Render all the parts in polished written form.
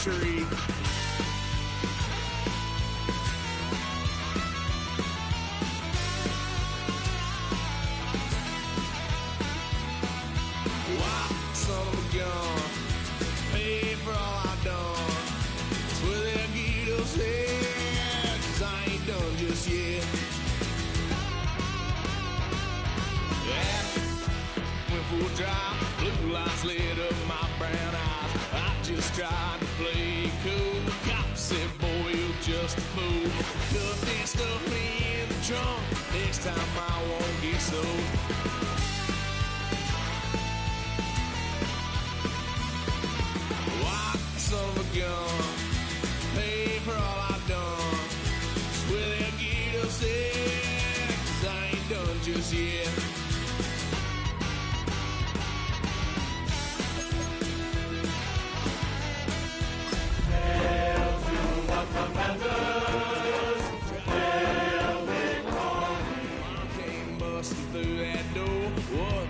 tree. Wow, son of a gun, pay for all I've done. That's where they'll get us here, 'cause I ain't done just yet. Yeah, went for a drive, blue lights lit up my brown eyes. I just tried to play cool. Cop said, boy, you're just a fool. Cuffed and stuffed me in the trunk. Next time I won't get so. Why, son of a gun, pay for all I've done. Swear they'll get us there, 'cause I ain't done just yet. Came busting through that door. What?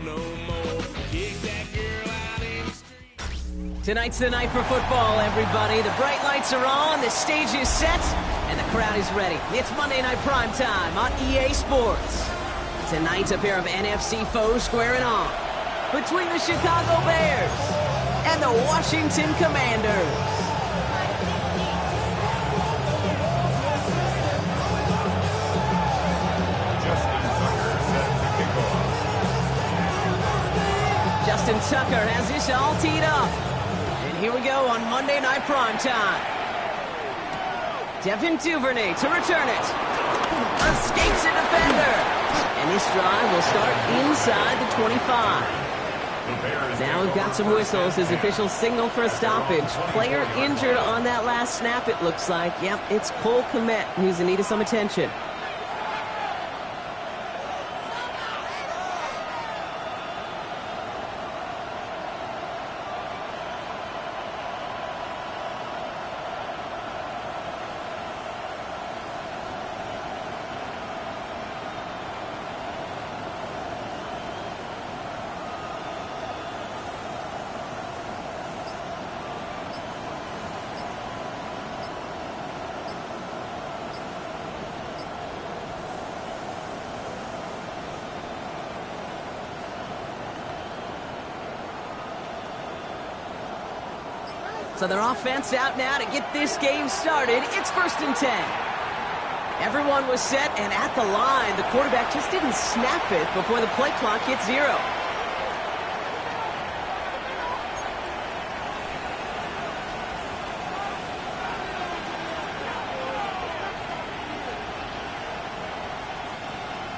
No more. Kick that girl out in the street. Tonight's the night for football, everybody. The bright lights are on, the stage is set, and the crowd is ready. It's Monday Night Prime Time on EA Sports. Tonight, a pair of NFC foes squaring off between the Chicago Bears and the Washington Commanders. Justin Tucker has this all teed up. And here we go on Monday Night Prime Time. Devin Duvernay to return it. Escapes a defender. And this drive will start inside the 25. Now we've got some whistles as officials signal for a stoppage. Player injured on that last snap, it looks like. Yep, it's Cole Kmet who's in need of some attention. So their offense out now to get this game started. It's 1st and 10. Everyone was set and at the line. The quarterback just didn't snap it before the play clock hit 0.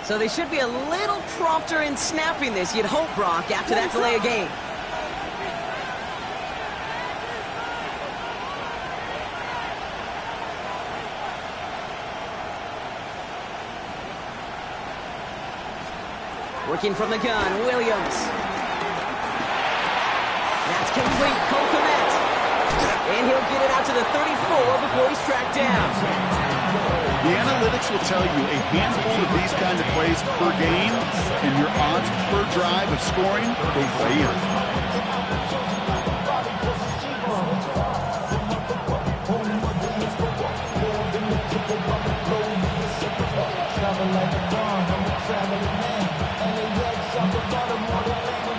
So they should be a little prompter in snapping this, you'd hope, Brock, after that delay of game. Working from the gun, Williams. That's complete, Cole Kmet. And he'll get it out to the 34 before he's tracked down. The analytics will tell you a handful of these kinds of plays per game, and your odds per drive of scoring go way up.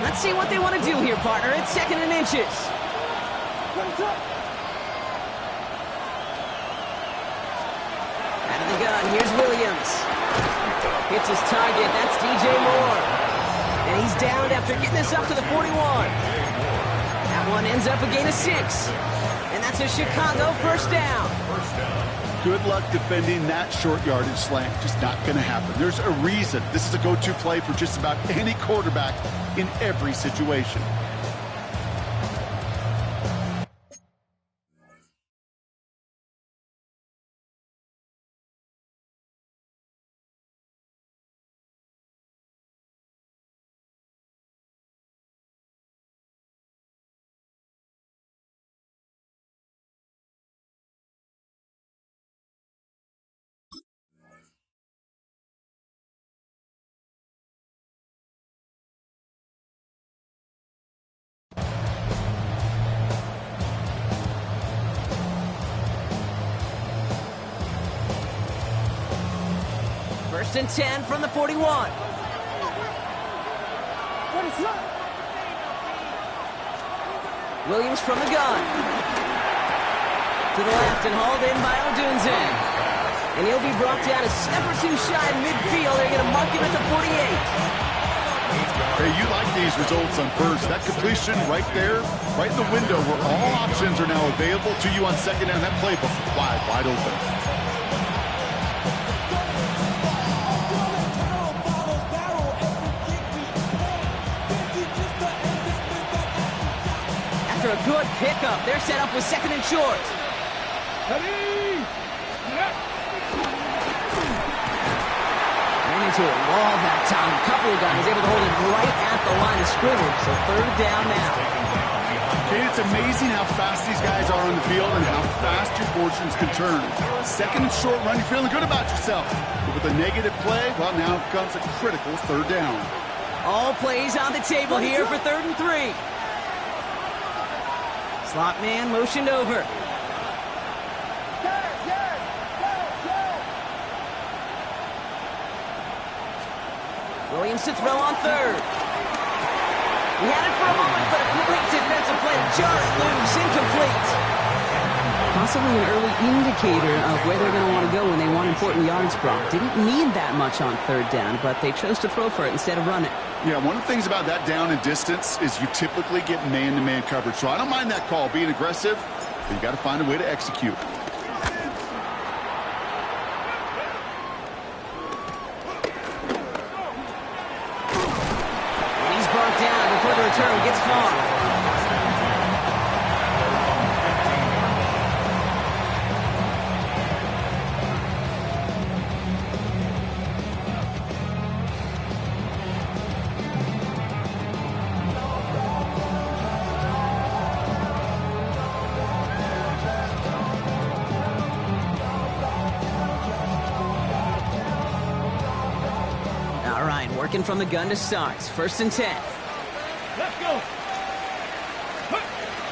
Let's see what they want to do here, partner. It's 2nd and inches. Out of the gun, here's Williams. Hits his target, that's DJ Moore. And he's downed after getting this up to the 41. That one ends up a gain of 6. And that's a Chicago 1st down. Good luck defending that short yardage slant. Just not going to happen. There's a reason this is a go-to play for just about any quarterback in every situation. First and 10 from the 41. Williams from the gun. To the left and hauled in by Odunze. And he'll be brought down a step or two shy in midfield. They're going to mark him at the 48. Hey, you like these results on first. That completion right there, right in the window where all options are now available to you on second down. That playbook wide open. After a good pickup, they're set up with second and short. Ran into a wall that time. A couple of guys able to hold it right at the line of scrimmage. So third down now. Kate, it's amazing how fast these guys are on the field and how fast your fortunes can turn. Second and short run, you're feeling good about yourself. But with a negative play, well, now comes a critical third down. All plays on the table here for 3rd and 3. Slot man motioned over. Williams to throw on 3rd. He had it for a moment, but a great defensive play to jar it loose, incomplete. Possibly an early indicator of where they're going to want to go when they want important yards, Brock. Didn't need that much on 3rd down, but they chose to throw for it instead of run it. Yeah, one of the things about that down and distance is you typically get man-to-man coverage. So I don't mind that call, being aggressive, but you got to find a way to execute. Before the return gets far. All right, working from the gun to start. 1st and 10. Let's go.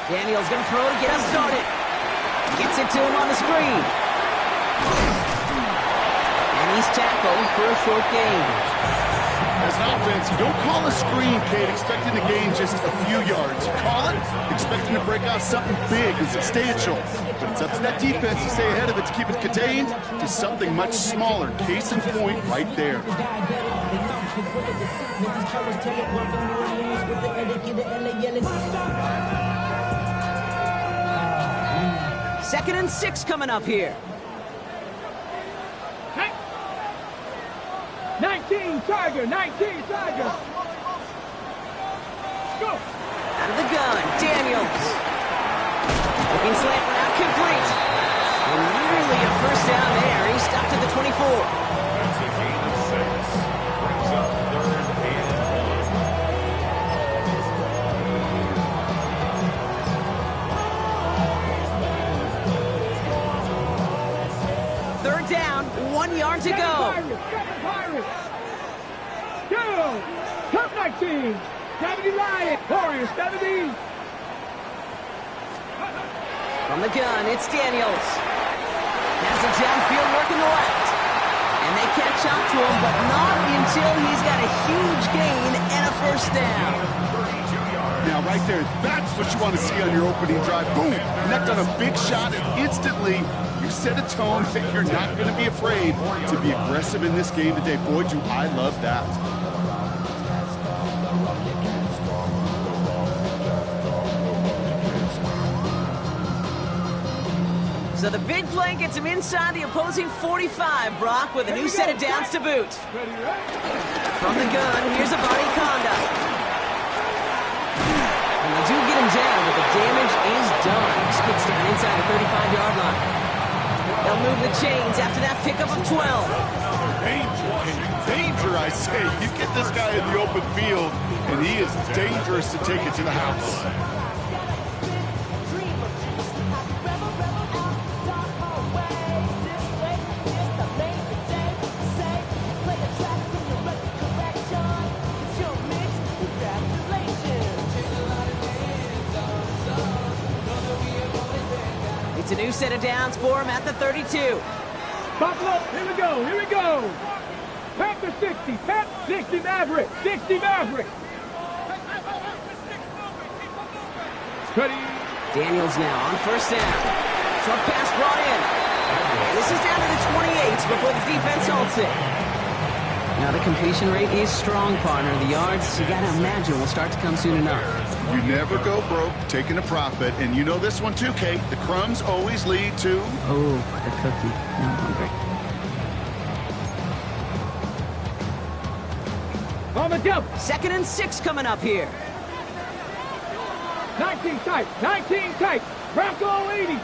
Daniels going to throw to get us started. Gets it to him on the screen. And he's tackled for a short gain. As an offense, you don't call a screen, Kate, expecting to gain just a few yards. You call it expecting to break out something big and substantial. But it's up to that defense to stay ahead of it, to keep it contained to something much smaller. Case in point right there. 2nd and 6 coming up here. 19 Tiger, 19 Tiger. Let's go. Out of the gun, Daniels. Looking slant route complete. And nearly a first down there. He stopped at the 24. That's a gain of 6. Brings up 3rd and 1. 3rd down, 1 yard to go. Go! Top 19! 70 Lion! Warriors, 70! From the gun, it's Daniels. Has it downfield working the left. And they catch up to him, but not until he's got a huge gain and a first down. Now, right there, that's what you want to see on your opening drive. Boom! Connect on a big shot, and instantly you set a tone that you're not going to be afraid to be aggressive in this game today. Boy, do I love that. So the big play gets him inside the opposing 45, Brock, with a new set of downs to boot. From the gun, here's a body conduct. And they do get him down, but the damage is done. Skids down inside the 35-yard line. They'll move the chains after that pickup of 12. Danger, I say. You get this guy in the open field, and he is dangerous to take it to the house. It's a new set of downs for him at the 32. Buffalo, here we go, here we go. to 60. Pep, 60 Maverick. 60 Maverick. Ready. Daniels now on first down. Short pass brought in. And this is down to the 28 before the defense halts it. Now the completion rate is strong, partner. The yards, you gotta imagine, will start to come soon enough. You never go broke taking a profit, and you know this one too, Kate. The crumbs always lead to... Oh, the cookie. Now I'm hungry. On the jump. 2nd and 6 coming up here. 19 tight. 19 tight. Bronco 80.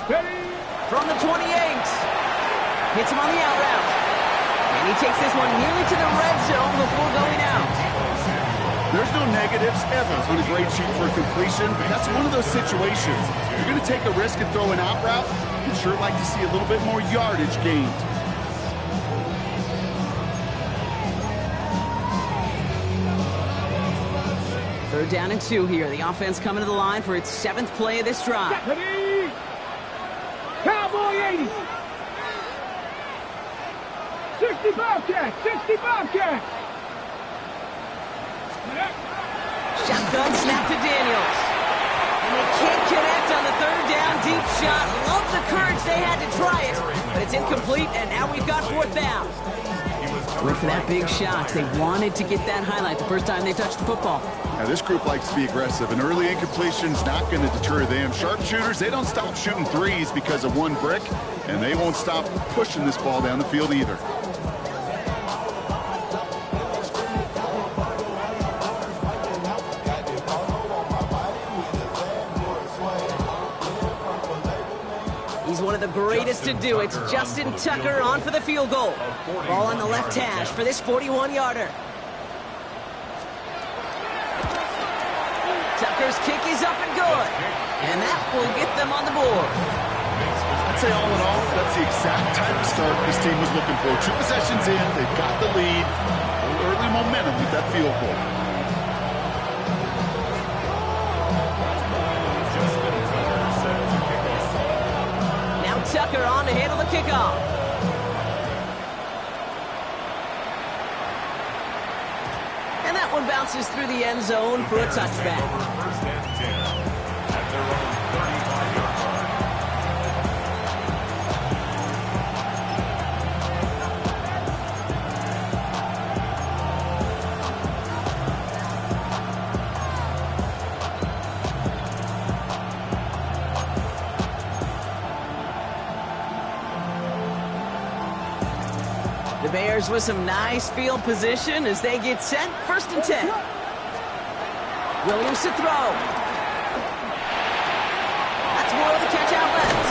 Ready. From the 28. Hits him on the out route. And he takes this one nearly to the red zone before going out. There's no negatives ever on a grade sheet for a completion, but that's one of those situations. If you're going to take a risk and throw an out route, you'd sure like to see a little bit more yardage gained. Third down and 2 here. The offense coming to the line for its 7th play of this drive. Ready. Cowboy 80. 60 Bobcat. 60 Bobcat. Shotgun snap to Daniels. And they can't connect on the 3rd down deep shot. Love the courage they had to try it, but it's incomplete, and now we've got 4th down. Went for that big shot. They wanted to get that highlight the first time they touched the football. Now, this group likes to be aggressive. An early incompletion's not going to deter them. Sharpshooters, they don't stop shooting threes because of one brick, and they won't stop pushing this ball down the field either. He's one of the greatest to do it. Justin Tucker on for the field goal. Ball on the left hash for this 41-yarder. Tucker's kick is up and good. And that will get them on the board. I'd say all in all, that's the exact type of start this team was looking for. 2 possessions in, they've got the lead. Early momentum with that field goal. Now Tucker on to handle the kickoff. And that one bounces through the end zone for a touchback. First and 10 at their own 35-yard line. The Bears with some nice field position as they get set. 1st and 10. Williams to throw. That's more of the catch out left.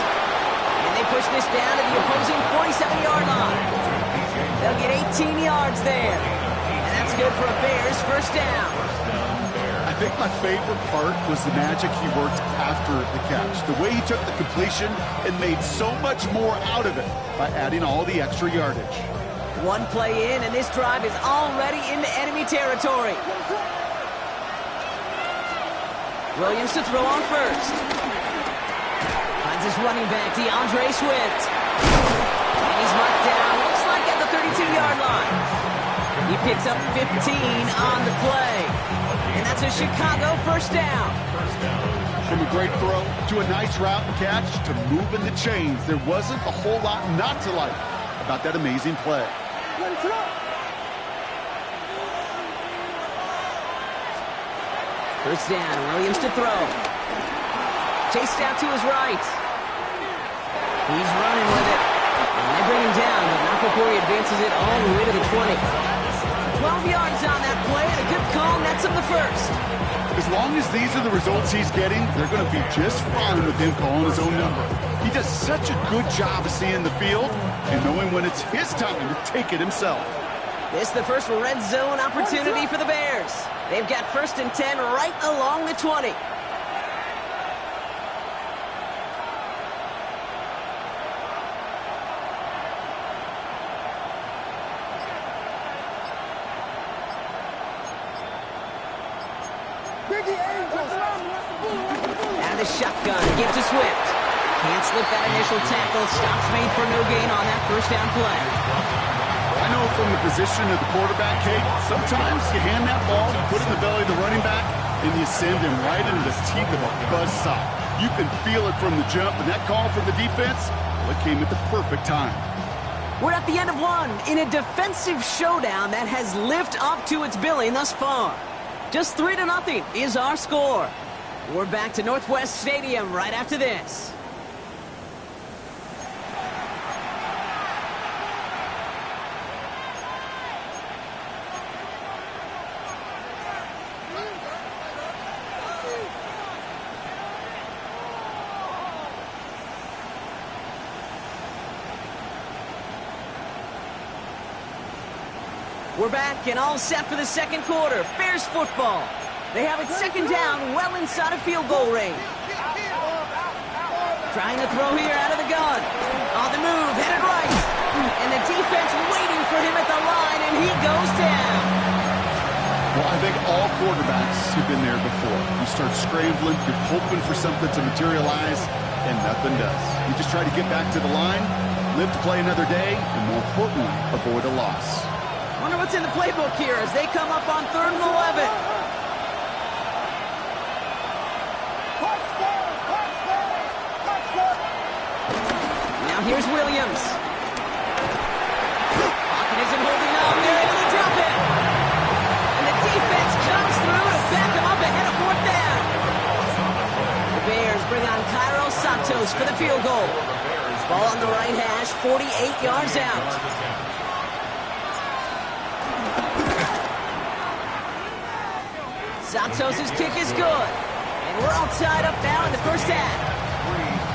And they push this down to the opposing 47-yard line. They'll get 18 yards there. And that's good for a Bears 1st down. I think my favorite part was the magic he worked after the catch. The way he took the completion and made so much more out of it by adding all the extra yardage. One play in, and this drive is already into enemy territory. Williams to throw on first. Finds his running back, DeAndre Swift. And he's marked down, looks like at the 32-yard line. He picks up 15 on the play. And that's a Chicago 1st down. From a great throw to a nice route and catch to moving the chains, there wasn't a whole lot not to like about that amazing play. First down, Williams to throw. Chased out to his right. He's running with it. And they bring him down, but not before he advances it all the way to the 20. 12 yards on that play, and a good call nets him the 1st. As long as these are the results he's getting, they're going to be just fine with him calling his own number. He does such a good job of seeing the field and knowing when it's his time to take it himself. This is the first red zone opportunity for the Bears. They've got 1st and 10 right along the 20. And the shotgun, give to Swift. Can't slip that initial tackle. Stops made for no gain on that first down play. I know from the position of the quarterback, Kate, sometimes you hand that ball, you put it in the belly of the running back, and you send him right into the teeth of a buzzsaw. You can feel it from the jump, and that call from the defense, well, it came at the perfect time. We're at the end of one in a defensive showdown that has lived up to its billing thus far. Just 3-0 is our score. We're back to Northwest Stadium right after this. We're back and all set for the second quarter. Bears football. They have it second down, well inside of field goal range. Trying to throw here out of the gun. On the move, headed right. And the defense waiting for him at the line, and he goes down. Well, I think all quarterbacks have been there before. You start scrambling, you're hoping for something to materialize, and nothing does. You just try to get back to the line, live to play another day, and more importantly, avoid a loss. Wonder what's in the playbook here as they come up on 3rd and 11. Now here's Williams. Pocket isn't holding up. They're able to drop it. And the defense comes through to back him up ahead of 4th down. The Bears bring on Cairo Santos for the field goal. Ball on the right hash, 48 yards out. Santos' kick is good. And we're all tied up now in the first half.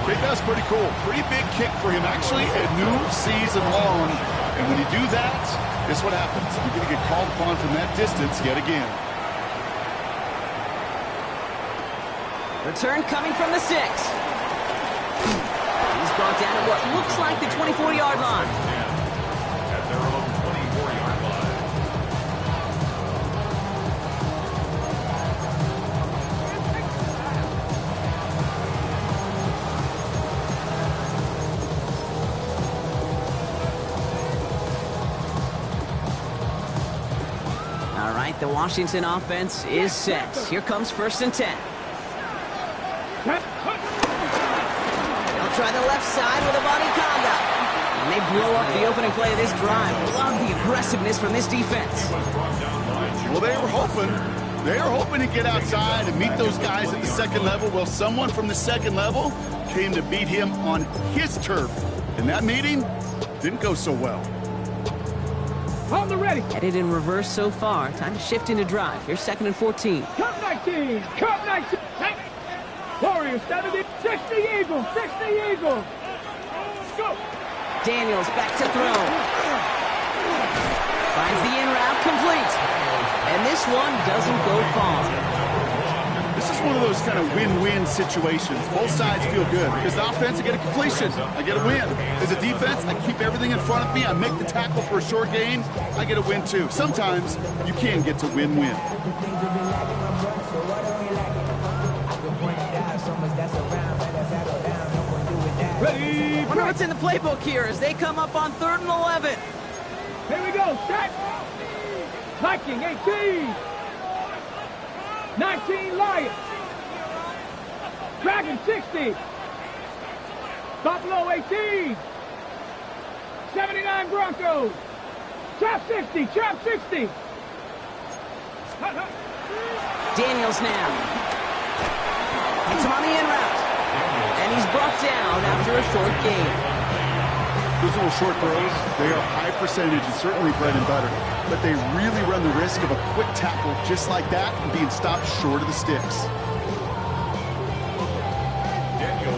Big that's pretty cool. Pretty big kick for him. Actually, a new season long. And when you do that, guess what happens? You're going to get called upon from that distance yet again. Return coming from the 6. He's brought down at what looks like the 24-yard line. At their own 24-yard line. All right, the Washington offense is set. Here comes 1st and 10. They'll try the left side with a body conduct. And they blow up the opening play of this drive. Love the aggressiveness from this defense. Well, they were hoping to get outside and meet those guys at the second level. Well, someone from the second level came to beat him on his turf. And that meeting didn't go so well. On the ready. Headed in reverse so far. Time to shift into drive. Here's 2nd and 14. Cut 19. Cut 19. Warriors, 70. 60 Eagles. 60 Eagles. Go. Daniels back to throw. Finds the in route complete. And this one doesn't go far. This is one of those kind of win-win situations. Both sides feel good because the offense, I get a completion. I get a win. As a defense, I keep everything in front of me. I make the tackle for a short gain. I get a win too. Sometimes you can get to win-win. Ready. Wonder what's in the playbook here as they come up on 3rd and 11. Here we go. Set. Viking 18. 19 Lions. Dragon 60. Buffalo 18. 79 Broncos. Trap 60. Trap 60. Daniels now. Hits him on the in route. And he's brought down after a short gain. Those little short throws, they are high percentage and certainly bread and butter. But they really run the risk of a quick tackle just like that and being stopped short of the sticks.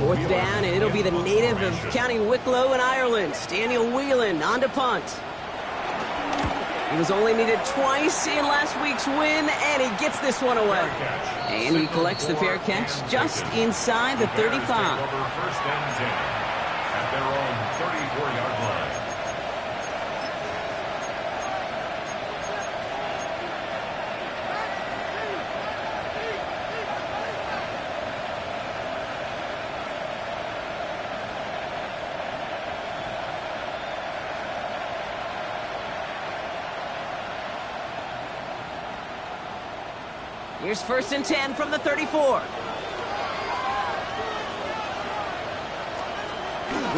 4th down, and it'll be the native of County Wicklow in Ireland, Daniel Whelan, on to punt. He was only needed twice in last week's win, and he gets this one away. And he collects the fair catch just inside the 35. First and 10 at their own 34-yard line. Here's 1st and 10 from the 34.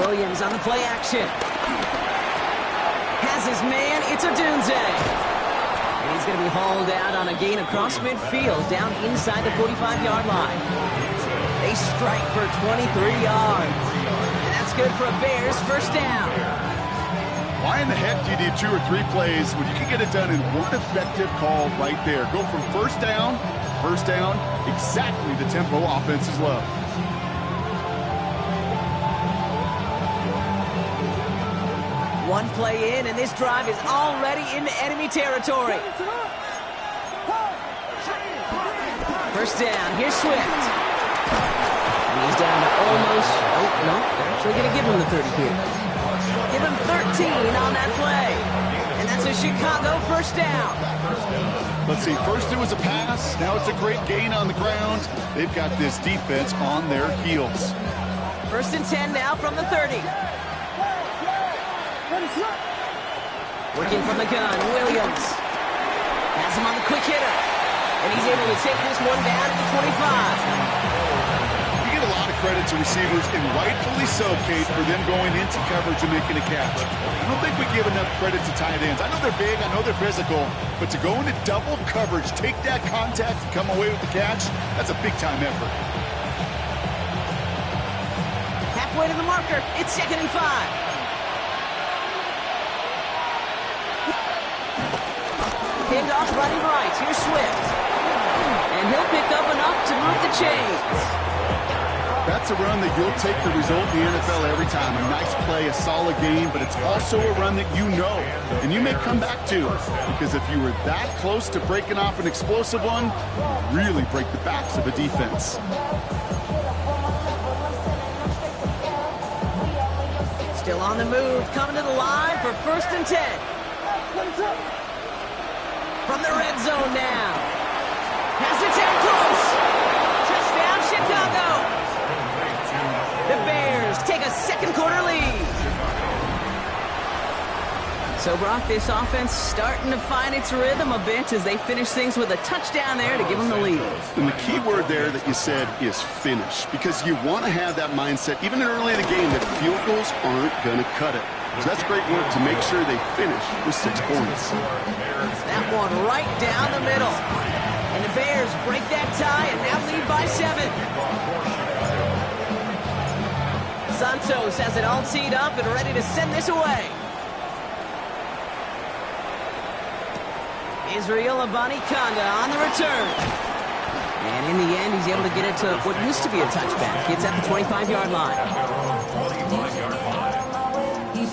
Williams on the play action. Has his man, it's Odunze. And he's going to be hauled out on a gain across midfield, down inside the 45-yard line. They strike for 23 yards. And that's good for a Bears 1st down. Why in the heck do you need 2 or 3 plays when you can get it done in one effective call right there? Go from 1st down, exactly the tempo offenses love. One play in, and this drive is already into enemy territory. 1st down, here's Swift. And he's down to almost, oh, no, they're actually going to give him the 30 here. Give him 13 on that play. And that's a Chicago 1st down. Let's see, first it was a pass, now it's a great gain on the ground. They've got this defense on their heels. 1st and 10 now from the 30. Working from the gun, Williams. Has him on the quick hitter. And he's able to take this one down to the 25. You get a lot of credit to receivers, and rightfully so, Kate, for them going into coverage and making a catch. I don't think we give enough credit to tight ends. I know they're big, I know they're physical, but to go into double coverage, take that contact, and come away with the catch, that's a big-time effort. Halfway to the marker, it's 2nd and 5. Pinned off running right. Here's Swift. And he'll pick up enough to move the chains. That's a run that you'll take the result in the NFL every time. A nice play, a solid game, but it's also a run that you know, and you may come back to. Because if you were that close to breaking off an explosive one, you really break the backs of a defense. Still on the move, coming to the line for 1st and 10. From the red zone now. Has it down close. Touchdown, Chicago. The Bears take a 2nd quarter lead. So, Brock, this offense starting to find its rhythm a bit as they finish things with a touchdown there to give them the lead. And the key word there that you said is finish, because you want to have that mindset, even early in the game, that field goals aren't going to cut it. So that's great work to make sure they finish with 6 points. That one right down the middle. And the Bears break that tie and now lead by 7. Santos has it all teed up and ready to send this away. Israel Abanikanda on the return. And in the end, he's able to get it to what used to be a touchback. It's at the 25-yard line.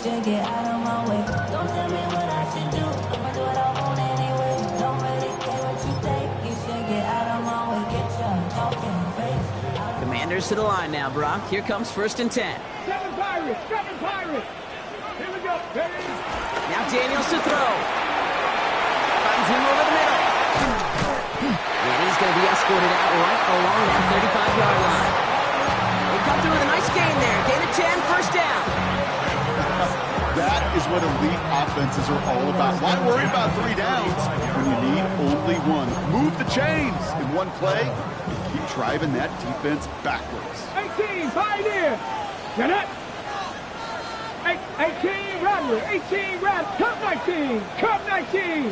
Get out of my way. Don't tell me what I should do. I'ma do what I want anyway. Don't really care what you think. You should get out of my way. Get your talking face. Commanders to the line now, Brock. Here comes 1st and 10. 7 Pirates! 7 Pirates! Here we go, baby! Now Daniels to throw. Finds him over the middle. And he's going to be escorted out right along that 35-yard line. They come through with a nice gain there. Gain of 10, 1st down. That is what elite offenses are all about. Why worry about 3 downs when you need only 1? Move the chains in one play and keep driving that defense backwards. 18, Pioneer! Get it! 18, Rattler! 18, Rattler! Cup 19! Cup 19!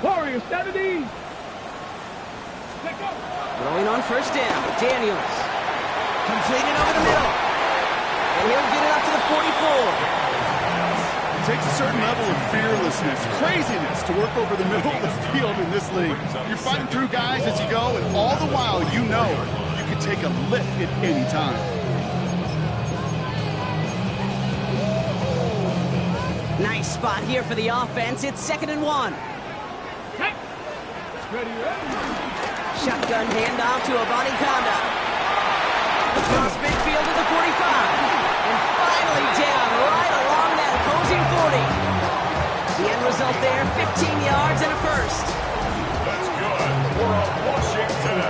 Warriors, 70! Let go! Throwing on 1st down. Daniels. Completed over the middle. And he'll get it up to the 44. It takes a certain level of fearlessness, craziness to work over the middle of the field in this league. You're fighting through guys as you go, and all the while you know you can take a lift at any time. Nice spot here for the offense. It's 2nd and 1. Hey. Ready, Shotgun handoff to Abanikanda. Across midfield to the 45. And finally down right along that opposing 40. The end result there, 15 yards and a 1st. That's good for Washington.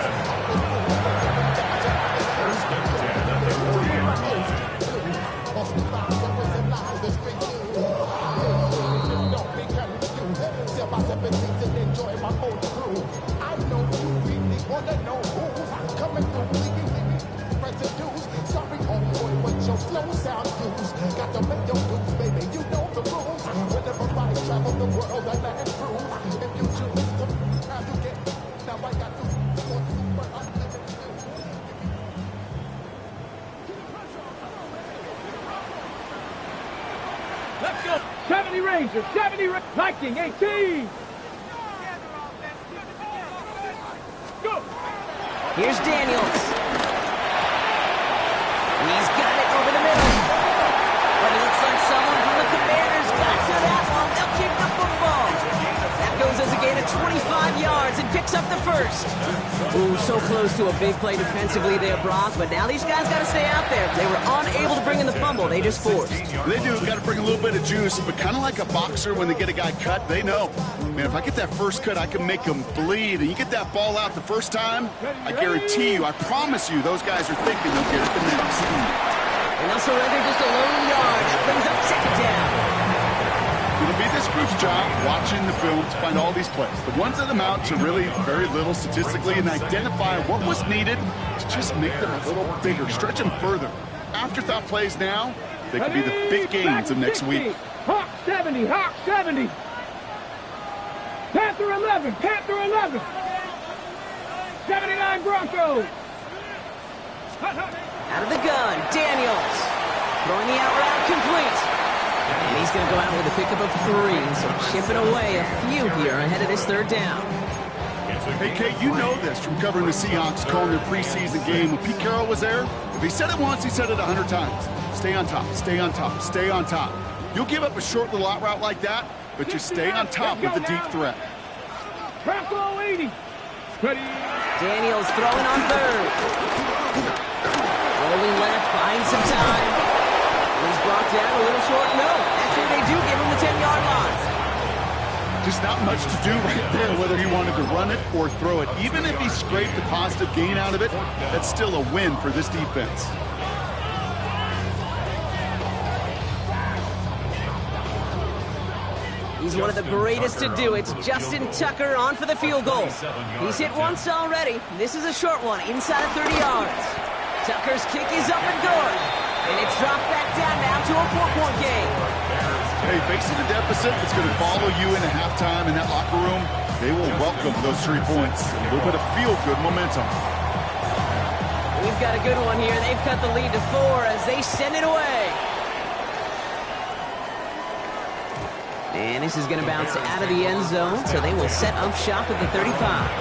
1st and 10 at the 40-yard line. Don't be confused. Step by step and enjoy my own crew. I know Ranger, 70 Viking, 18. Go. Here's Daniels. He's got it over the middle. But it looks like someone from the Commanders got to that one. They'll kick the football. That goes as a gain of 25 yards and picks up the first. Ooh, so close to a big play defensively there, Brock. But now these guys got to stay out there. They were unable to bring in the fumble. They just forced. They do. Got to bring a little bit of juice, but kind of like a boxer when they get a guy cut, they know. Man, if I get that first cut, I can make him bleed. And you get that ball out the first time, I guarantee you, I promise you, those guys are thinking they'll get it the next. And they'll surrender just a lone yard. That brings up second down. It'll be this group's job watching the film to find all these plays. The ones that amount to really very little statistically and identify what was needed to just make them a little bigger, stretch them further. Afterthought plays now, they could be the big gains of next week. Hawk 70, Hawk 70. Panther 11, Panther 11. 79 Broncos. Out of the gun, Daniels. Throwing the out route complete. And he's going to go out with a pickup of 3. So chipping away a few here ahead of this third down. Hey, Kate, you know this from covering the Seahawks, calling their preseason game. When Pete Carroll was there, if he said it once, he said it 100 times. Stay on top, stay on top, stay on top. You'll give up a short little out route like that, but you stay on top with the deep threat. Bronco 80. Ready. Daniels throwing on third. Rolling left, buying some time. He's brought down a little short. No, actually they do give him the 10-yard line. Just not much to do right there, whether he wanted to run it or throw it. Even if he scraped a positive gain out of it, that's still a win for this defense. He's one of the greatest to do it. Justin Tucker on for the field goal. He's hit once already. This is a short one, inside of 30 yards. Tucker's kick is up and good. And it's dropped back down now to a 4-point game. Hey, facing a deficit that's going to follow you into halftime in that locker room, they will welcome those 3 points. A little bit of feel-good momentum. We've got a good one here. They've cut the lead to 4 as they send it away. And this is going to bounce out of the end zone, so they will set up shop at the 35.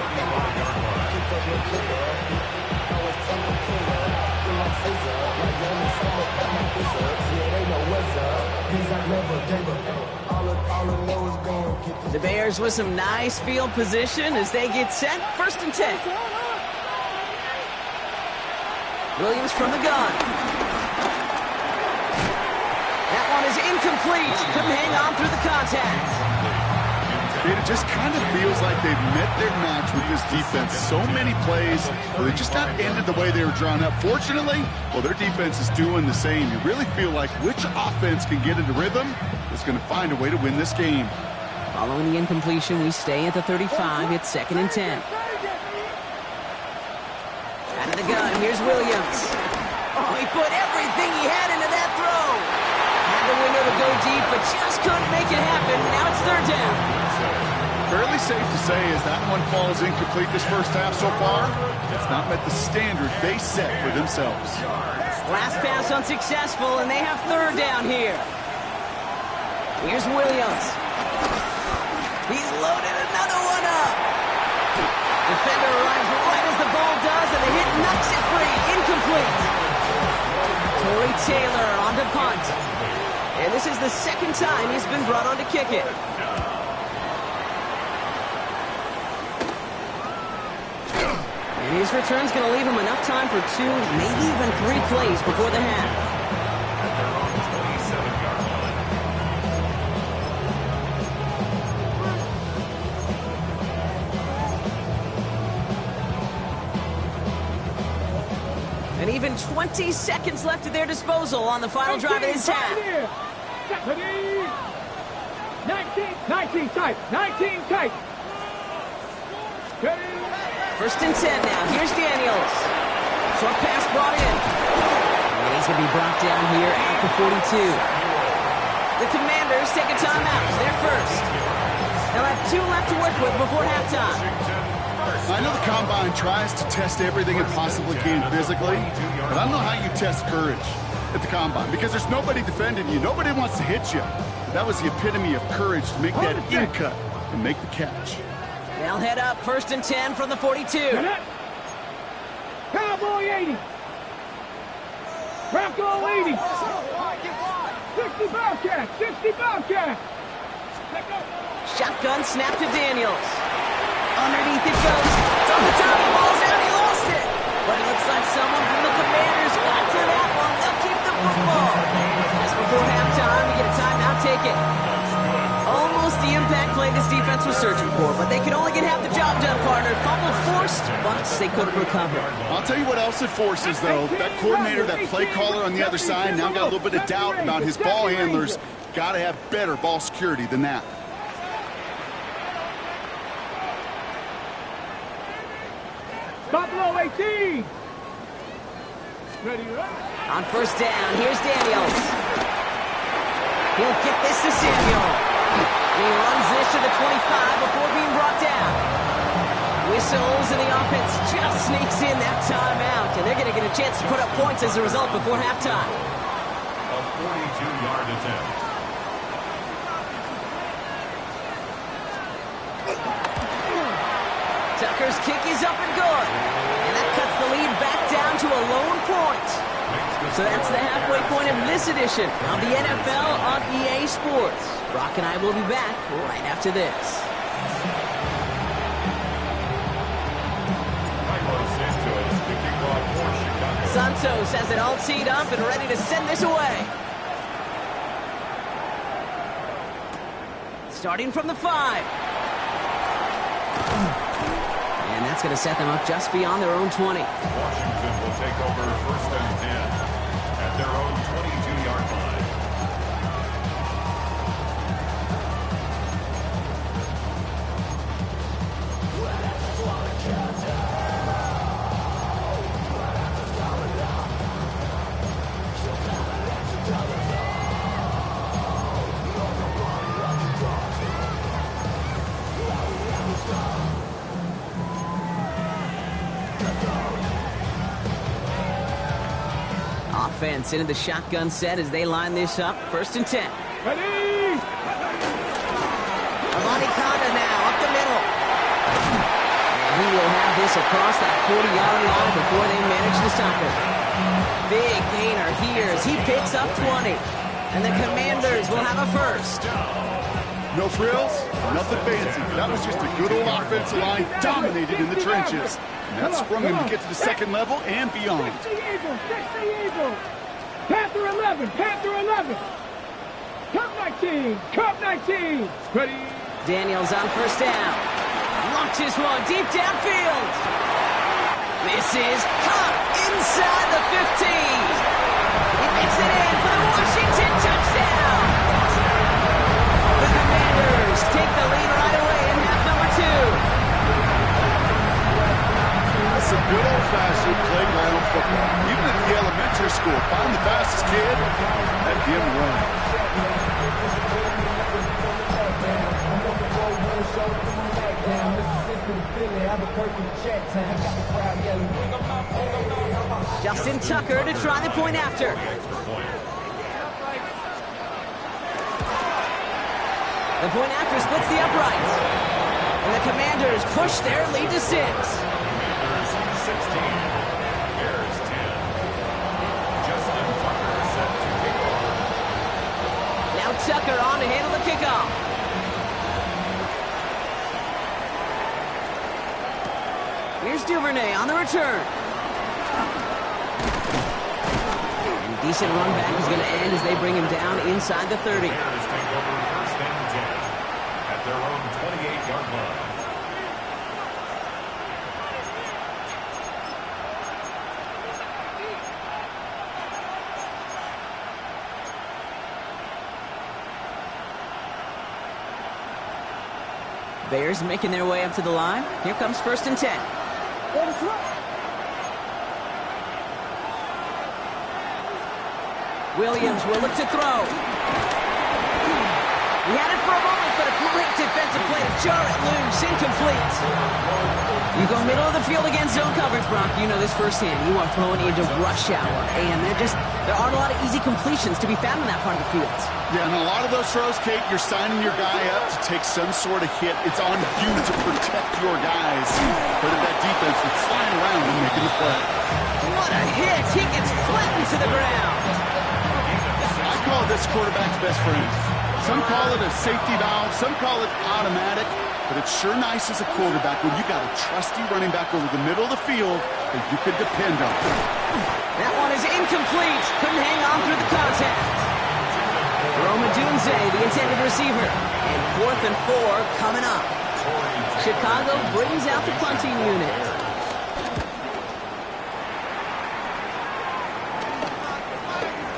The Bears with some nice field position as they get set. 1st and 10. Williams from the gun. That one is incomplete. Couldn't hang on through the contact. It just kind of feels like they've met their match with this defense. So many plays, but they just not ended the way they were drawn up. Fortunately, well, their defense is doing the same. You really feel like which offense can get into rhythm is going to find a way to win this game. Following the incompletion, we stay at the 35. It's 2nd and 10. Out of the gun, here's Williams. Oh, he put everything he had into that throw. Had the window to go deep, but just couldn't make it happen. Now it's 3rd down. Fairly safe to say as that one falls incomplete this first half so far, it's not met the standard they set for themselves. Last pass unsuccessful, and they have 3rd down here. Here's Williams. He's loaded another one up. Defender arrives right as the ball does, and the hit knocks it free. Incomplete. Torrey Taylor on to punt. And this is the 2nd time he's been brought on to kick it. And his return's going to leave him enough time for 2, maybe even 3 plays before the half. And even 20 seconds left at their disposal on the final drive of this half. 19 tight. 19 tight. 1st and 10 now. Here's Daniels. Short pass brought in. And he's going to be brought down here at the 42. The Commanders take a timeout. They're first. They'll have 2 left to work with before halftime. I know the Combine tries to test everything it possibly can physically, but I don't know how you test courage. at the combine because there's nobody defending you. Nobody wants to hit you. That was the epitome of courage to make that in cut and make the catch. They'll head up 1st and 10 from the 42. Cowboy 80. Bronco 80. 60 Bobcat. 60 Bobcat. Shotgun snap to Daniels. Underneath it goes. It's on the top. Ball's out. He lost it. But it looks like someone from the Commanders got to that one. They'll keep the football. Just before halftime, we get a timeout. Take it. Almost the impact play this defense was searching for, but they could only get half the job done, partner. Fumble forced, but they couldn't recover. I'll tell you what else it forces, though. That coordinator, that play caller on the other side, now got a little bit of doubt about his ball handlers. Got to have better ball security than that. Buffalo 18. Ready to run. On 1st down, here's Daniels. He'll get this to Samuel. He runs this to the 25 before being brought down. Whistles, and the offense just sneaks in that timeout, and they're going to get a chance to put up points as a result before halftime. A 42-yard attempt. Tucker's kick is up and good, and that cuts the lead back down to a lone point. So that's the halfway point of this edition of the NFL on EA Sports. Brock and I will be back right after this. Santos has it all teed up and ready to send this away. Starting from the 5. And that's going to set them up just beyond their own 20. Washington will take over 1st and 10 at their own 22-yard line. Offense into the shotgun set as they line this up. 1st and 10. Ready. Amani Kanda now up the middle. And he will have this across that 40-yard line before they manage to stop him. Big gainer here as he picks up 20. And the Commanders will have a 1st. No frills, nothing fancy. That was just a good old offensive line dominated in the trenches. And that sprung him to get to the 2nd level and beyond. 60 Eagles. 60 Eagles. Panther 11. Panther 11. Cup 19. Cup 19. Ready. Daniels on 1st down. Launches one deep downfield. This is caught inside the 15. He makes it in for the Washington touchdown. The Commanders take the lead right away in half number 2. That's some good old-fashioned playground football. Even at the elementary school, find the fastest kid, let him run. Justin Tucker to try the point after. The point after splits the uprights. And the Commanders push their lead to 6. Commanders 16, Bears 10. Justin Tucker set to kick off. Now Tucker on to handle the kickoff. Here's Duvernay on the return. And decent run back is going to end as they bring him down inside the 30. Bears take over 1st and 10 at their own 28-yard line. Bears making their way up to the line. Here comes 1st and 10. Williams will look to throw. He had it for a moment, but a great defensive play to jar it loose. Incomplete. You go middle of the field against zone coverage, Brock. You know this firsthand. You are throwing into rush hour, and there aren't a lot of easy completions to be found in that part of the field. Yeah, and a lot of those throws, Kate, you're signing your guy up to take some sort of hit. It's on you to protect your guys. But if that defense is flying around and making the play. What a hit! He gets flattened to the ground. I call this quarterback's best friend. Some call it a safety valve, some call it automatic. But it's sure nice as a quarterback when you got a trusty running back over the middle of the field that you can depend on. That one is incomplete. Couldn't hang on through the contact. Roma Dunze, the intended receiver. And 4th and 4 coming up. Chicago brings out the punting unit.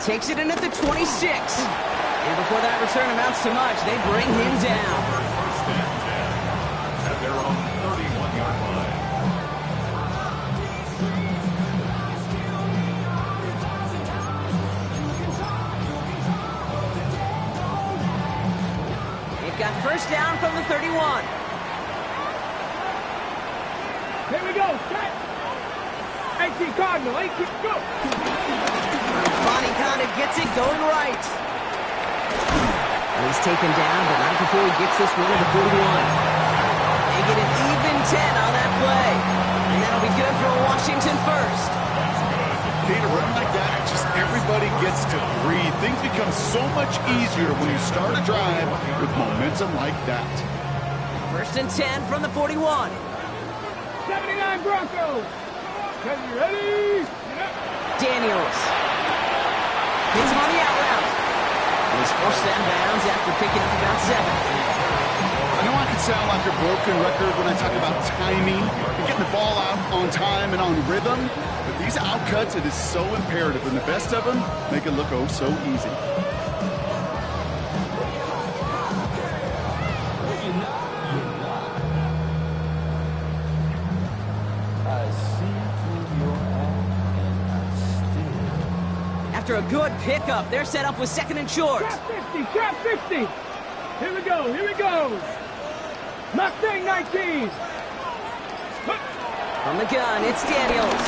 Takes it in at the 26. And before that return amounts to much, they bring him down. At their own 31-yard line. It got first down from the 31. Here we go. Set. 18 Cardinal. 18. Go. Bonnie Conda gets it going right. And he's taken down, but not before he gets this one at the 41. They get an even 10 on that play. And that'll be good for a Washington first. Kate, a run like that, just everybody gets to breathe. Things become so much easier when you start a drive with momentum like that. First and 10 from the 41. 79 Broncos. Are you ready? Daniels. Hits him on the out route. And he's forced out of bounds after picking up about 7. I know I can sound like a broken record when I talk about timing and getting the ball out on time and on rhythm, but these outcuts, it is so imperative, and the best of them make it look oh so easy. After a good pickup, they're set up with 2nd and short. Trap 50. Trap 50. Here we go. Here we go. Mustang 19. From the gun, it's Daniels.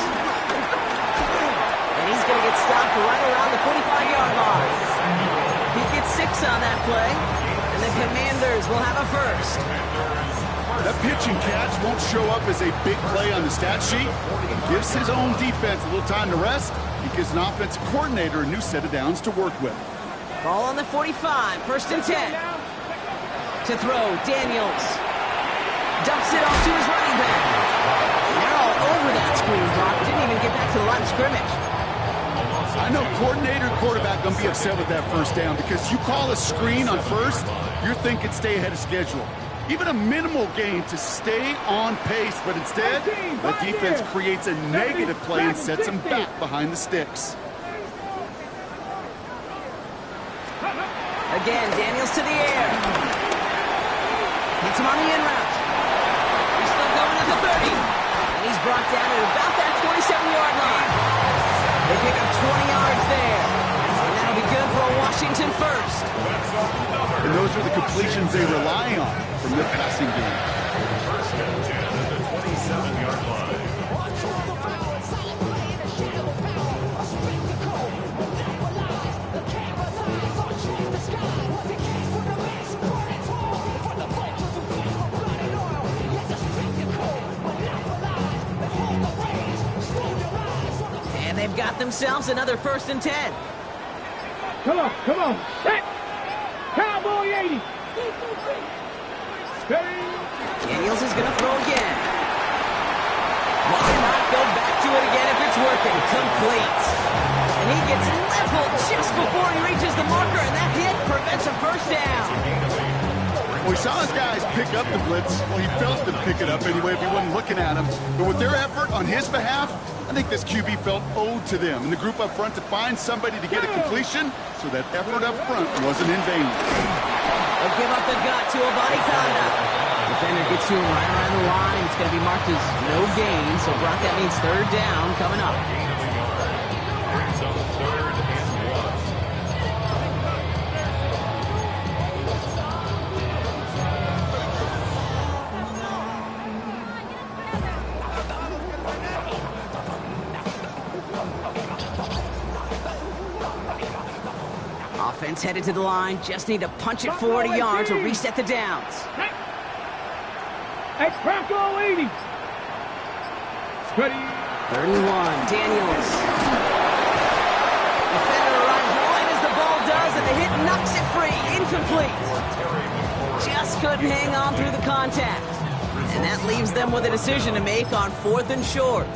And he's going to get stopped right around the 45-yard line. He gets 6 on that play, and the Commanders will have a first. That pitch and catch won't show up as a big play on the stat sheet. It gives his own defense a little time to rest. He gives an offensive coordinator a new set of downs to work with. Ball on the 45, 1st and 10. To throw, Daniels. Dumps it off to his running back. And they're all over that screen, Brock. Didn't even get back to the line of scrimmage. I know coordinator and quarterback going to be upset with that first down because you call a screen on first, you're thinking stay ahead of schedule. Even a minimal gain to stay on pace, but instead, the defense creates a negative play and sets them back behind the sticks. Again, Daniels to the air. Hits him on the in route. He's still going at the 30. And he's brought down at about that 27-yard line. They pick up 20 yards there. And that'll be good for a Washington first. And those are the completions they rely on from the passing game. First and 10 at the 27-yard line. And they've got themselves another 1st and 10. Come on. Come on. Set. Cowboy 80. Ready? Daniels is going to throw again. Why not go back to it again if it's working? Complete. And he gets leveled just before he reaches the marker, and that hit prevents a first down. Well, we saw his guys pick up the blitz. Well, he felt them pick it up anyway if he wasn't looking at him. But with their effort on his behalf, I think this QB felt owed to them and the group up front to find somebody to get a completion, so that effort up front wasn't in vain. They'll give up the gut to Abadi Conda. Defender gets to him right around the line. It's going to be marked as no gain, so Brock, that means 3rd down coming up. Brings up 3rd and 1. Offense headed to the line. Just need to punch it forward a yard to reset the downs. Ex-Bronco 80. Ready. 3rd and 1. Daniels. Defender arrives right as the ball does, and the hit knocks it free. Incomplete. Just couldn't hang on through the contact. And that leaves them with a decision to make on 4th and short.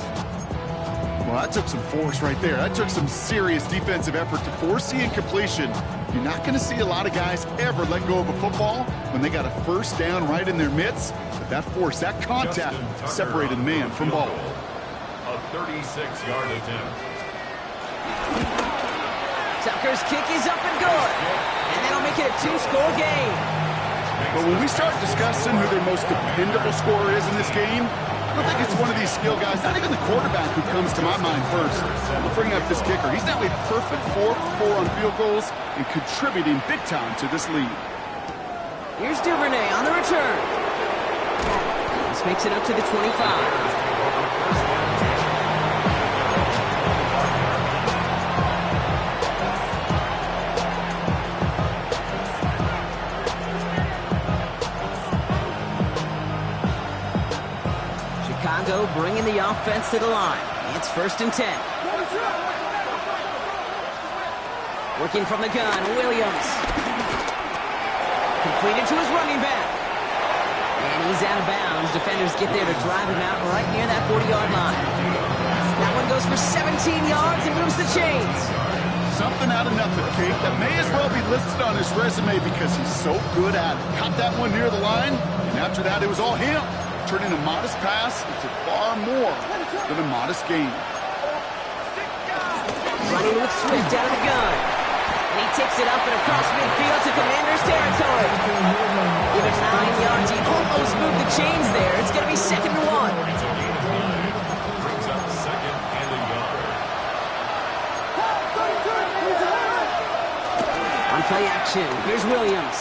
Well, that took some force right there. That took some serious defensive effort to force the incompletion. You're not going to see a lot of guys ever let go of a football when they got a first down right in their midst. But that force, that contact, separated man from ball. A 36-yard attempt. Tucker's kick is up and good. And that'll make it a 2-score game. But when we start discussing who their most dependable scorer is in this game, I don't think it's one of these skill guys, not even the quarterback, who comes to my mind first. We'll bring up this kicker. He's now a perfect 4 for 4 on field goals and contributing big time to this lead. Here's Duvernay on the return. This makes it up to the 25. Chicago bringing the offense to the line. It's 1st and 10. Working from the gun, Williams. Completed to his running back. And he's out of bounds. Defenders get there to drive him out right near that 40-yard line. That one goes for 17 yards and moves the chains. Something out of nothing, Kate. That may as well be listed on his resume because he's so good at it. Caught that one near the line, and after that, it was all him. Turning a modest pass into far more than a modest gain. Running with Swift out of the gun. And he takes it up and across midfield to Commander's territory. Even 9 yards, he almost moved the chains there. It's going to be 2nd and 1. Brings up 2nd and a yard. On play action, here's Williams.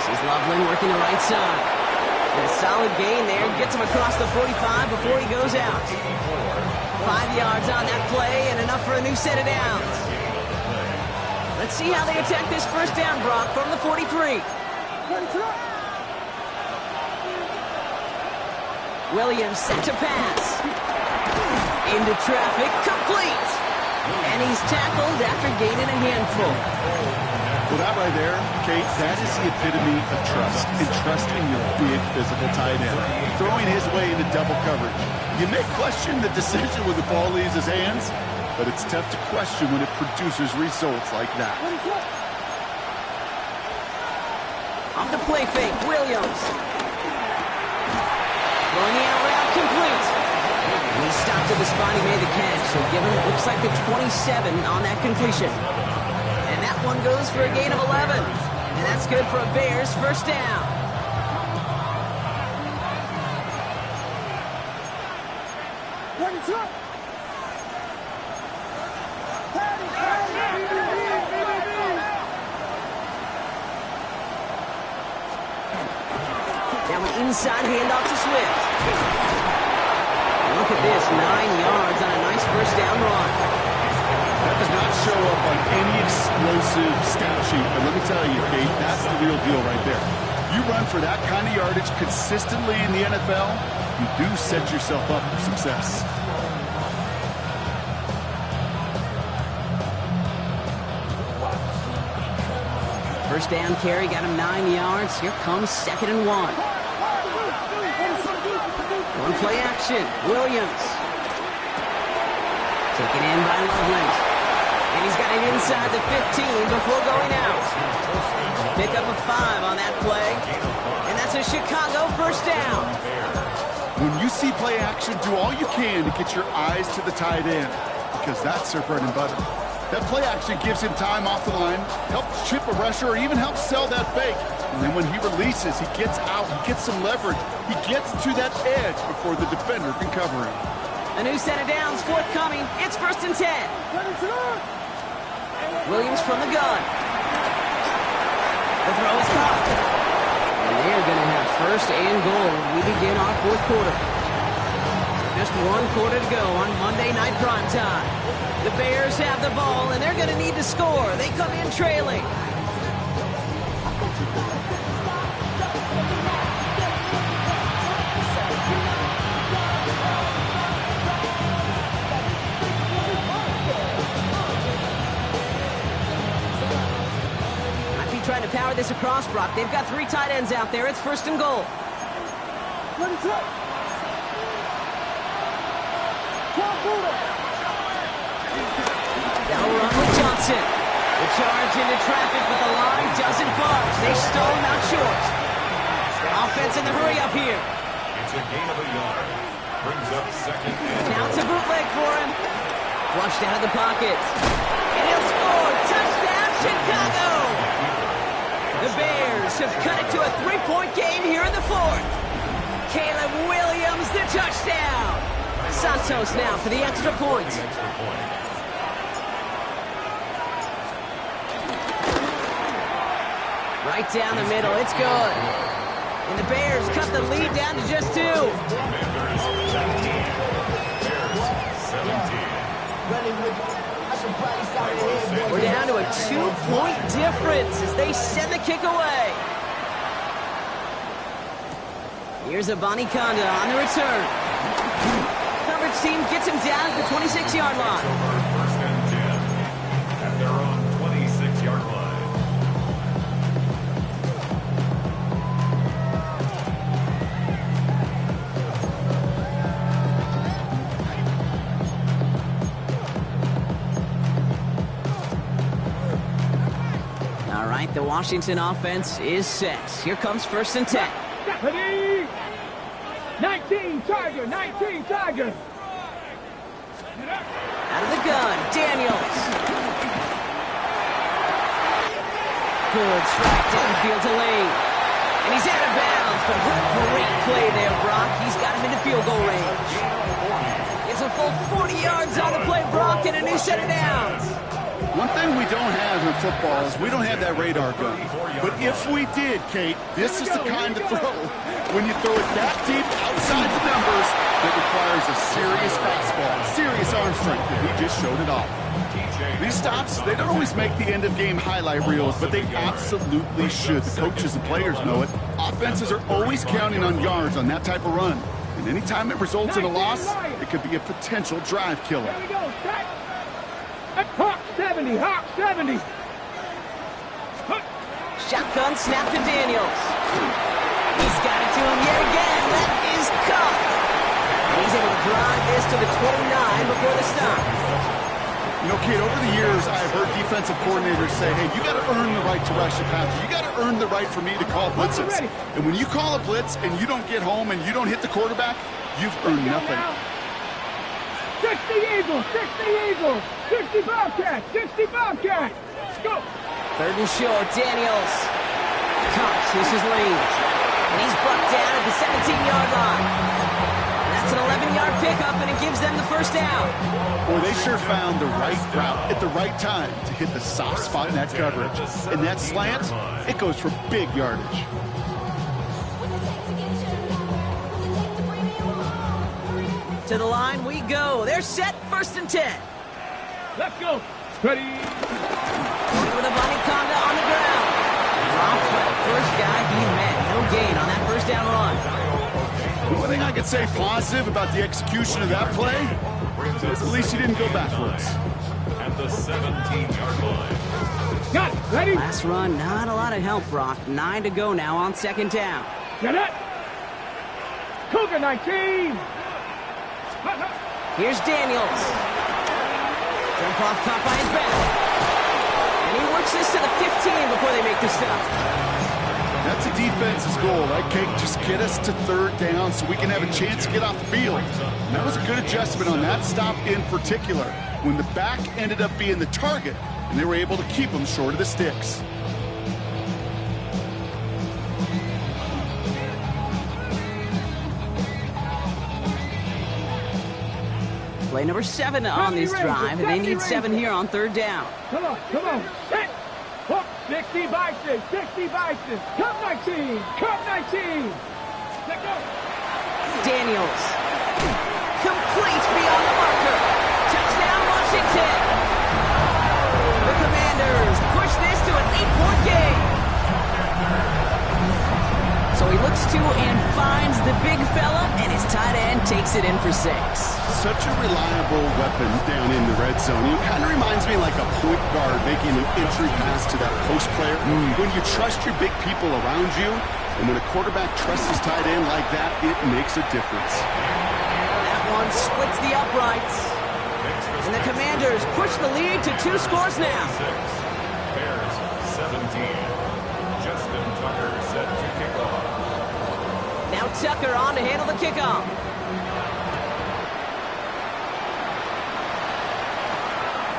This is Loveland working the right side. And a solid gain there. Gets him across the 45 before he goes out. 5 yards on that play and enough for a new set of downs. Let's see how they attack this first down, Brock, from the 43. Williams set to pass. Into traffic, complete. And he's tackled after gaining a handful. Well, that right there, Kate, that is the epitome of trust. And trust in your big physical tight end. Throwing his way into double coverage. You may question the decision when the ball leaves his hands, but it's tough to question when it produces results like that. Off the play fake, Williams. Throwing the out route, complete. And he stopped at the spot he made the catch, so give him, looks like the 27 on that completion. And that one goes for a gain of 11. And that's good for a Bears first down. Now an inside handoff to Swift. And look at this, 9 yards on a nice first down run. That does not show up on any explosive stat sheet, but let me tell you, Kate, that's the real deal right there. You run for that kind of yardage consistently in the NFL, you do set yourself up for success. First down carry, got him 9 yards. Here comes 2nd and 1. One play action, Williams. Taken in by Loveland. And he's got it inside the 15 before going out. Pick up a 5 on that play. And that's a Chicago first down. When you see play action, do all you can to get your eyes to the tight end, because that's their bread and butter. That play action gives him time off the line, helps chip a rusher, or even helps sell that fake. And then when he releases, he gets out, he gets some leverage. He gets to that edge before the defender can cover him. A new set of downs forthcoming. It's 1st and 10. Williams from the gun. The throw is caught. And they are going to have 1st and goal. We begin our 4th quarter. Just 1 quarter to go on Monday Night Primetime. The Bears have the ball, and they're going to need to score. They come in trailing. Might be trying to power this across, Brock. They've got 3 tight ends out there. It's 1st and goal. Now run with Johnson. The charge into traffic, but the line doesn't budge. They stall him out short. Offense in the hurry up here. It's a gain of a yard. Brings up 2nd and Now it's a bootleg for him. Flushed out of the pocket. And he'll score. Touchdown, Chicago! The Bears have cut it to a 3-point game here in the 4th. Caleb Williams, the touchdown. Santos now for the extra point. Right down the middle, it's good. And the Bears cut the lead down to just 2. Commanders 17. Bears 17. We're down to a 2-point difference as they send the kick away. Here's Abanikanda on the return. Coverage team gets him down at the 26-yard line. 1st and 10 at their own 26-yard line. All right, the Washington offense is set. Here comes 1st and 10. Ready? 19 Tiger, 19 Tiger. Out of the gun, Daniels. Good strike downfield to Lane. And he's out of bounds, but what a great play there, Brock. He's got him into field goal range. It's a full 40 yards on the play, Brock, and a new set of downs. One thing we don't have in football is we don't have that radar gun. But if we did, Kate, this is the kind of throw, when you throw it that deep outside the numbers, that requires a serious fastball, serious arm strength, and he just showed it off. These stops, they don't always make the end-of-game highlight reels, but they absolutely should. The coaches and players know it. Offenses are always counting on yards on that type of run. And anytime it results in a loss, it could be a potential drive killer. There we go. Set. Hawk 70. Hawk 70. Shotgun snap to Daniels. He's got it to him yet again. That is caught. He's able to drive this to the 29 before the stop. You know, Kate, over the years, I've heard defensive coordinators say, hey, you got to earn the right to rush the passer. You got to earn the right for me to call blitzes. And when you call a blitz and you don't get home and you don't hit the quarterback, you've earned nothing. 60 Eagles, 60 Eagles, 60 Bobcats, 60 Bobcats. Let's go. 3rd and short, Daniels. Cox, this is Lane. And he's brought down at the 17-yard line. That's an 11-yard pickup, and it gives them the 1st down. Boy, they sure found the right route at the right time to hit the soft spot in that coverage. And that slant, it goes for big yardage. To the line we go. They're set, 1st and 10. Let's go. Ready. With Abanikanda on the ground. Drops by the first guy he met. No gain on that 1st down run. The one thing I could say positive about the execution of that play is at least he didn't go backwards. At the 17-yard line. Got it. Ready. Last run, not a lot of help, Brock. 9 to go now on 2nd down. Get it. Cougar 19. Here's Daniels. Jump off caught by his back. And he works this to the 15 before they make the stop. That's a defense's goal, right, Kate? Just get us to 3rd down so we can have a chance to get off the field. And that was a good adjustment on that stop in particular, when the back ended up being the target, and they were able to keep him short of the sticks. Play number 7 on this drive, and they need 7 here on 3rd down. Come on, come on. Set. Hook. 60 Bison, 60 Bison. Cup 19, Cup 19. Let go. Daniels. complete beyond the marker. Touchdown, Washington. The Commanders push this to an 8-point game. So he looks to and finds the big fella, and his tight end takes it in for 6. Such a reliable weapon down in the red zone. It kind of reminds me like a point guard making an entry pass to that post player. When you trust your big people around you, and when a quarterback trusts his tight end like that, it makes a difference. That one splits the uprights. And the Commanders push the lead to 2 scores now. Bears 17. Justin Tucker set to kick off. Now Tucker on to handle the kickoff.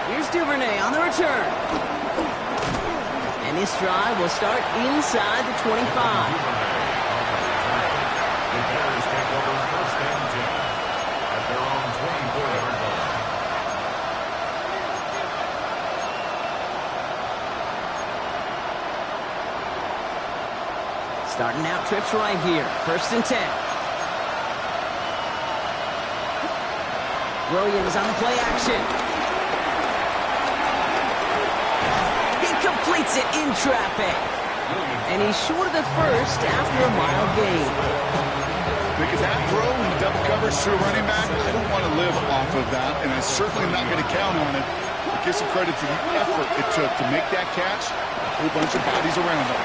Here's Duvernay on the return. And this drive will start inside the 25. The Bears take over first and 10 at their own 24-yard line. Starting out trips right here. First and 10. Williams on the play action. He completes it in traffic. And he's short of the first after a mile gain. Making that throw in double coverage to a running back, I don't want to live off of that, and I'm certainly not going to count on it. But give some credit to the effort it took to make that catch. A whole bunch of bodies around him.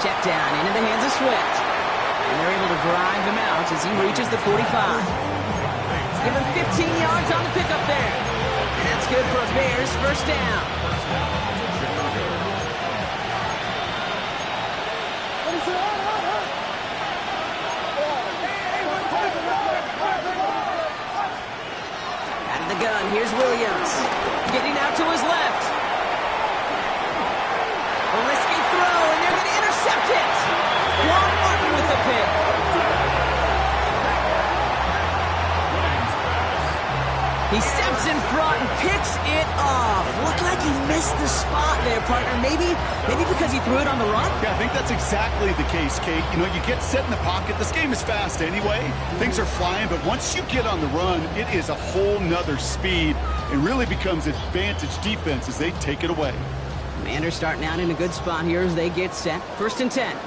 Check down into the hands of Swift. And they're able to drive him out as he reaches the 45. Give him 15 yards on the pickup there. And that's good for a Bears first down. Out of the gun, here's Williams. Getting out to his left. A risky throw, and they're going to intercept it. Juan Martin with the pick. He steps in front and picks it off. Looked like he missed the spot there, partner. Maybe because he threw it on the run? Yeah, I think that's exactly the case, Kate. You know, you get set in the pocket. This game is fast anyway. Things are flying, but once you get on the run, it is a whole nother speed. It really becomes advantage defense as they take it away. Commanders starting out in a good spot here as they get set. First and 10.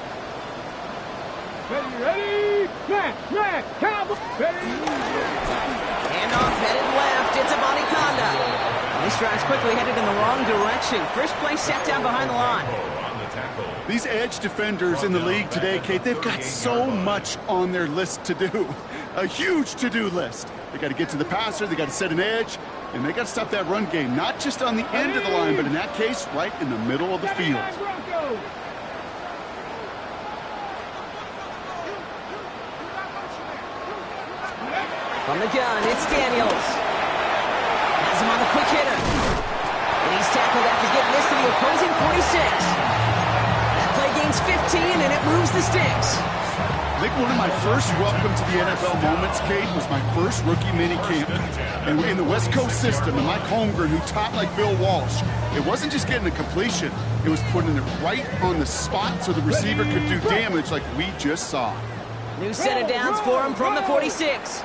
Ready, smash, cowboy, Handoff headed left. It's Abani Conda. This drive's quickly headed in the wrong direction. First play set down behind the line. These edge defenders in the league today, Kate, they've got so much on their list to do. A huge to-do list. They got to get to the passer, they got to set an edge, and they got to stop that run game. Not just on the end of the line, but in that case, right in the middle of the field. From the gun, it's Daniels. Has him on the quick hitter. And he's tackled after getting this to the opposing 46. That play gains 15, and it moves the sticks. I think one of my first welcome to the NFL moments, Kate, was my first rookie mini camp. And in the West Coast system, and Mike Holmgren, who taught like Bill Walsh, it wasn't just getting a completion. It was putting it right on the spot so the receiver could do damage like we just saw. New set of downs for him from the 46.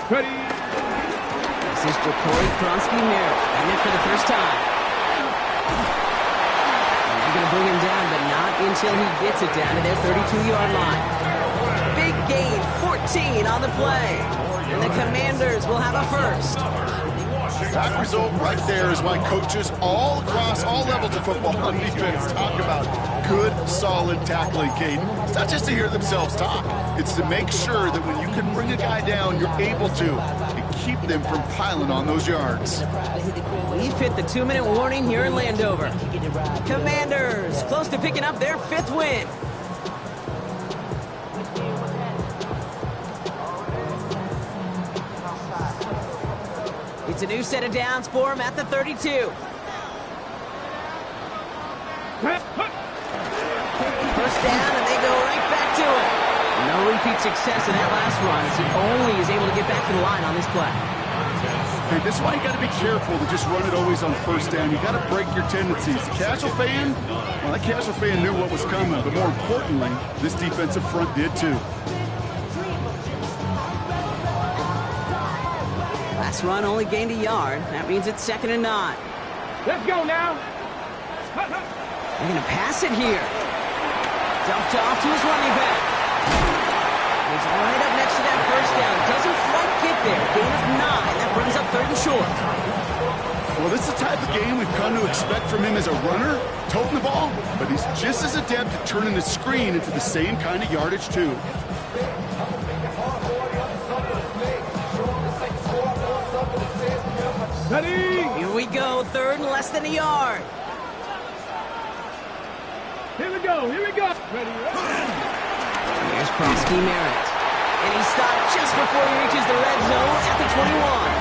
Ready. This is Jacory Kronsky-Merritt, and it for the first time. And they're going to bring him down, but not until he gets it down to their 32-yard line. Big gain, 14 on the play. And the Commanders will have a first. That result right there is why coaches all across all levels of football on defense talk about good, solid tackling, Kate. It's not just to hear themselves talk. It's to make sure that when you can bring a guy down, you're able to and keep them from piling on those yards. We've hit the 2-minute warning here in Landover. Commanders close to picking up their 5th win. It's a new set of downs for him at the 32. First down, and they go right back to it. No repeat success in that last run as he only is able to get back to the line on this play. Hey, this is why you got to be careful to just run it always on first down. You got to break your tendencies. The casual fan, well, that casual fan knew what was coming, but more importantly, this defensive front did too. Last run only gained a yard. That means it's 2nd and 9. Let's go now. They're going to pass it here. Dumped off to his running back. He's right up next to that first down. Doesn't quite get there. Gain of 9. That brings up 3rd and short. Well, this is the type of game we've come to expect from him as a runner, toting the ball, but he's just as adept at turning the screen into the same kind of yardage, too. Ready? Here we go. 3rd and less than a yard. Here we go. Here we go. Ready? Here's Kromsky Merritt. And he stopped just before he reaches the red zone at the 21.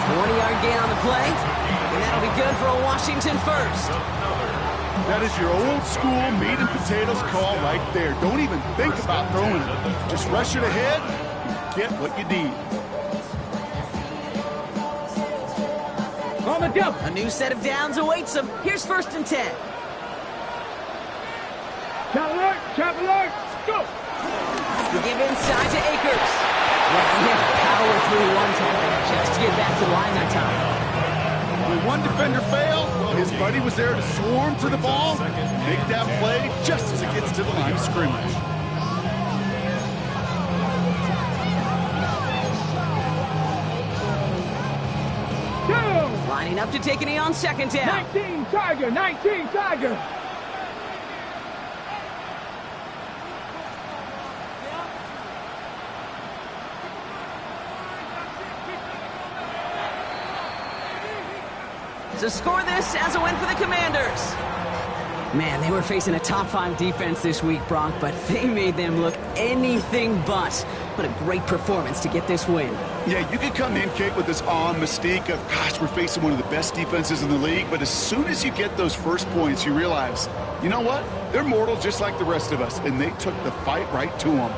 20-yard gain on the play, and that'll be good for a Washington first. That is your old school meat and potatoes call right there. Don't even think about throwing it. Just rush it ahead and get what you need. On the jump. A new set of downs awaits him. Here's 1st and 10. Trap alert. Trap alert. Go. We give inside to Akers. Well, he had to power through one tackle just to get back to the line that time. When one defender failed, well, his buddy was there to swarm to the ball, make that play just as it gets to the line of scrimmage. Two. Lining up to take a knee on 2nd down. 19 Tiger. 19 Tiger. To score this as a win for the Commanders. Man, they were facing a top 5 defense this week, Bronk, but they made them look anything but. What a great performance to get this win. Yeah, you could come in, Kate, with this awe and mystique of, gosh, we're facing one of the best defenses in the league, but as soon as you get those first points, you realize, you know what? They're mortal just like the rest of us, and they took the fight right to them.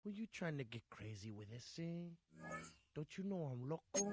Were you trying to get crazy with this thing? Don't you know I'm loco?